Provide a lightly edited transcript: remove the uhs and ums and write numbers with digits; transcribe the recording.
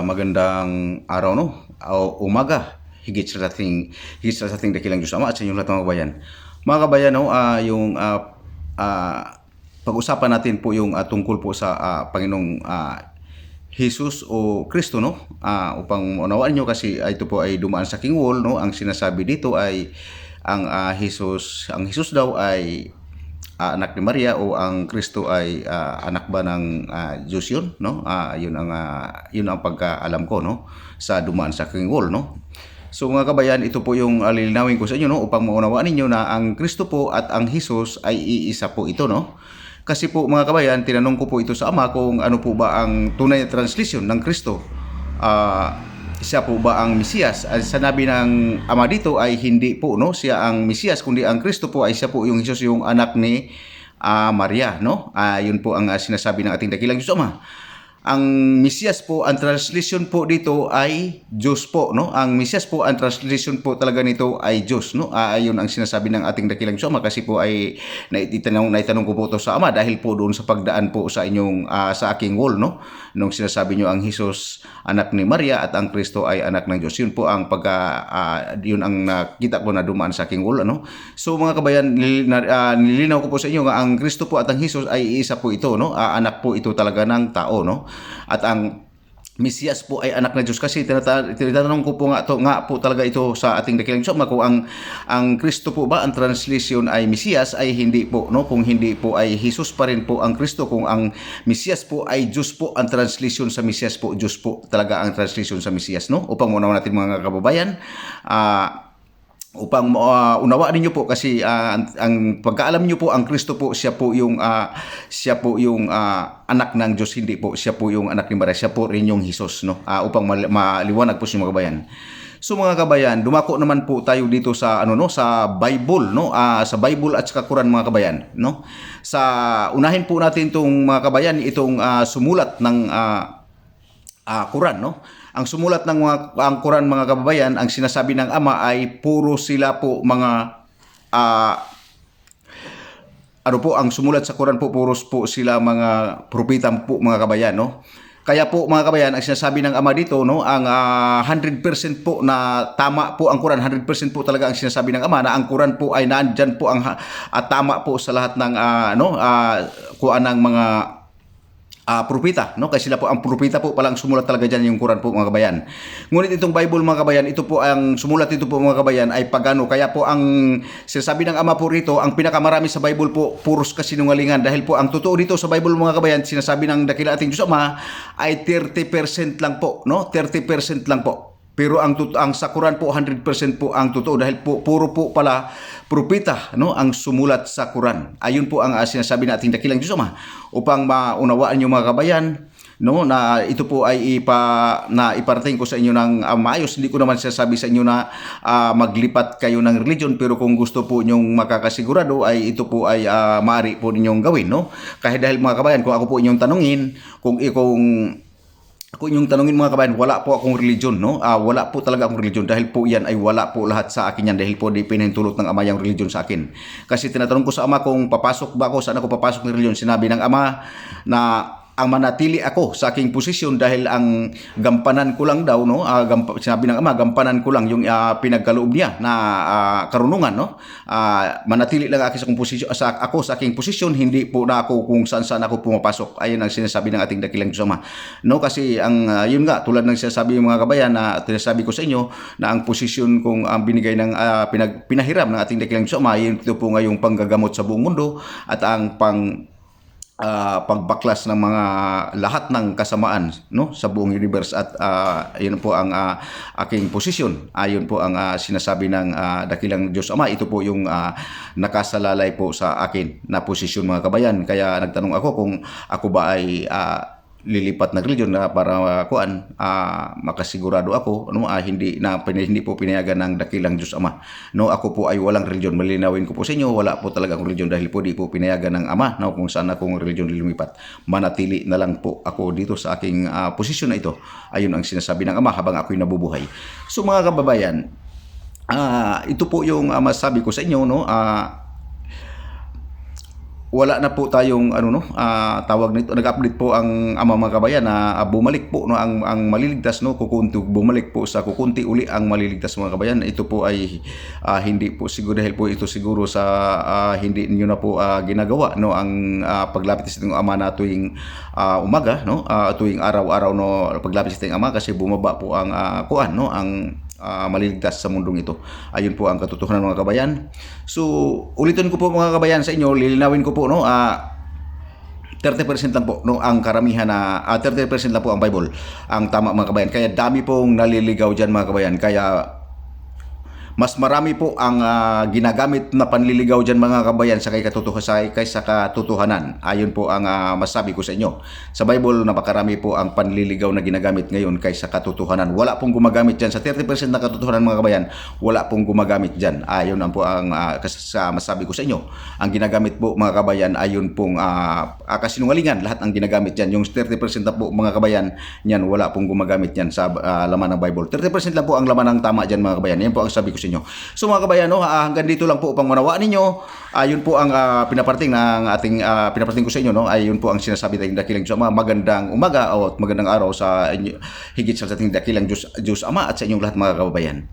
Magandang araw no, o umaga, higit sa ating dakilang Diyos Ama at sa inyong lahat mga kabayan. Mga kabayan no, pag-usapan natin po yung tungkol po sa Panginoong Jesus o Kristo no, upang maunawaan nyo kasi ito po ay dumaan sa King Wall no. Ang sinasabi dito ay ang Jesus daw ay anak ni Maria o ang Kristo ay anak ba ng Diyos yun no. Yun ang pagkaalam ko no sa dumaan sa King Wall no. So mga kabayan, ito po yung lilinawin ko sa inyo no upang maunawaan ninyo na ang Kristo po at ang Jesus ay iisa po ito no. Kasi po mga kabayan, tinanong ko po ito sa Ama kung ano po ba ang tunay na translation ng Kristo. Siya po ba ang Mesiyas? Sanabi ng Ama dito ay hindi po no, siya ang Mesiyas, kundi ang Kristo po ay siya po yung Jesus, yung anak ni Maria no. Yun po ang sinasabi ng ating dakilang Diyos Ama. Ang Mesiyas po, ang translation po dito ay Diyos po no. Ang Mesiyas po, ang translation po talaga nito ay Diyos no. Ayun ang sinasabi ng ating dakilang Diyos Ama kasi po ay naitanong ko po ito sa Ama dahil po doon sa pagdaan po sa inyong sa aking wall no. Nung sinasabi nyo ang Jesus anak ni Maria at ang Kristo ay anak ng Diyos. Yun po ang yun ang nakita ko na dumaan sa aking wall ano. So mga kabayan, nilinaw ko po sa inyo nga ang Kristo po at ang Jesus ay isa po ito no. Anak po ito talaga ng tao no. At ang Mesiyas po ay anak ng Diyos kasi tinatanong ko po nga po talaga ito sa ating dakilang Diyos Ama kung ang Kristo po ba ang translation ay Mesiyas ay hindi po no. Kung hindi po ay Jesus pa rin po ang Kristo. Kung ang Mesiyas po ay Diyos po, ang translation sa Mesiyas po Diyos po talaga ang translation sa Mesiyas no. Upang maunawa natin mga kababayan, upang unawaan niyo po kasi ang pagkaalam niyo po ang Kristo po siya po yung anak ng Diyos, hindi po siya po yung anak ni Maria, siya po rin yung Jesus no. Upang maliwanag po sa mga kabayan. So mga kabayan, dumako naman po tayo dito sa sa Bible no, sa Bible at sa Quran mga kabayan no. Unahin po natin itong mga kabayan, itong sumulat ng Quran no. Ang sumulat ng ang Quran mga kababayan, ang sinasabi ng Ama ay puro sila po mga ang sumulat sa Quran po puros po sila mga propeta po mga kabayan no. Kaya po mga kabayan, ang sinasabi ng Ama dito no, ang 100% po na tama po ang Quran, 100% po talaga ang sinasabi ng Ama na ang Quran po ay nandyan po ang tama po sa lahat ng kuan ng mga propeta no, kasi sila po ang propeta po palang sumulat talaga diyan yung Quran po mga kabayan. Ngunit itong Bible mga kabayan, ito po ang sumulat dito po mga kabayan ay pagano. Kaya po ang sinasabi ng Ama po rito, ang pinakamarami sa Bible po puros kasinungalingan dahil po ang totoo dito sa Bible mga kabayan, sinasabi ng dakila ating Diyos Ama ay 30% lang po no, 30% lang po. Pero ang sa Quran po 100% po ang totoo dahil po puro po pala propeta no ang sumulat sa Quran. Ayun po ang sinasabi natin dakilang Diyos Ama upang maunawaan niyo mga kabayan no na ito po ay iparating ko sa inyo ng maayos. Hindi ko naman sinasabi sa inyo na maglipat kayo ng religion, pero kung gusto po nyong makakasigurado ay ito po ay maaari po ninyong gawin no. Kahit dahil mga kabayan, kung ako po inyong tanungin, kung yung tanungin mga kabayan, wala po akong religion no. Wala po talaga akong religion dahil po yan ay wala po lahat sa akin yan dahil po di pinahintulot ng Ama yung religion sa akin. Kasi tinatanong ko sa Ama kung papasok ba ako, saan ako papasok ng religion. Sinabi ng Ama na ang manatili ako sa aking posisyon dahil ang gampanan ko lang daw no, sinabi ng Ama gampanan ko lang yung pinagkaloob niya na karunungan no. Manatili lang ako sa aking posisyon, hindi po na ako kung saan ako pumapasok. Ayun ang sinasabi ng ating dakilang Diyos Ama no. Kasi ang yun nga, tulad ng sinasabi ng mga kabayan na sinasabi ko sa inyo na ang posisyon kung ang binigay ng pinahiram ng ating dakilang Diyos Ama, yun ito po ngayong panggagamot sa buong mundo at ang pagbaklas ng mga lahat ng kasamaan no sa buong universe. At yun po ang aking posisyon. Ayun po ang sinasabi ng dakilang Diyos Ama. Ito po yung nakasalalay po sa akin na posisyon mga kabayan. Kaya nagtanong ako kung ako ba ay lilipat na religion na para makasigurado ako hindi po pinayagan ng dakilang Diyos Ama no. Ako po ay walang religion, malinawin ko po sa inyo, wala po talaga akong religion dahil po di po pinayagan ng Ama no, kung saan akong religion lumipat. Manatili na lang po ako dito sa aking posisyon na ito. Ayun ang sinasabi ng Ama habang ako'y nabubuhay. So mga kababayan, ito po yung masabi ko sa inyo no. wala na po tayong tawag nito, nag-update po ang ama mga kabayan na bumalik po no ang maliligtas no, bumalik po sa kukunti uli ang maliligtas mga kabayan. Ito po ay hindi po siguro, dahil po ito siguro sa hindi niyo na po ginagawa no ang paglapit sa ating ama na tuwing umaga no, tuwing araw-araw no, paglapit sa ating ama, kasi bumaba po ang kuan no, ang maliligtas sa mundong ito. Ayun po ang katotohanan mga kabayan. So, ulitin ko po mga kabayan sa inyo, lilinawin ko po no, 30% lang po no ang karamihan na 30% lang po ang Bible ang tama mga kabayan. Kaya dami pong naliligaw diyan mga kabayan. Kaya mas marami po ang ginagamit na panliligaw dyan mga kabayan sa kaysa katotohanan. Ayon po ang masabi ko sa inyo. Sa Bible, napakarami po ang panliligaw na ginagamit ngayon kaysa katotohanan. Wala pong gumagamit dyan. Sa 30% na katotohanan mga kabayan, wala pong gumagamit dyan. Ayon ang po ang masabi ko sa inyo. Ang ginagamit po mga kabayan, ayon pong kasinungalingan. Lahat ang ginagamit dyan. Yung 30% na po mga kabayan, yan, wala pong gumagamit yan sa laman ng Bible. 30% lang po ang laman ng tama dyan mga kabayan. Yan po ang sabi ko sa inyo. So mga kabayan, no, hanggang dito lang po upang manawaan ninyo. Yun po ang pinaparting ng ating pinaparting ko sa inyo, no. Ayun po ang sinasabi ng dakilang Diyos Ama. Magandang umaga o magandang araw sa inyo, higit sa ating dakilang Diyos Ama at sa inyong lahat mga kababayan.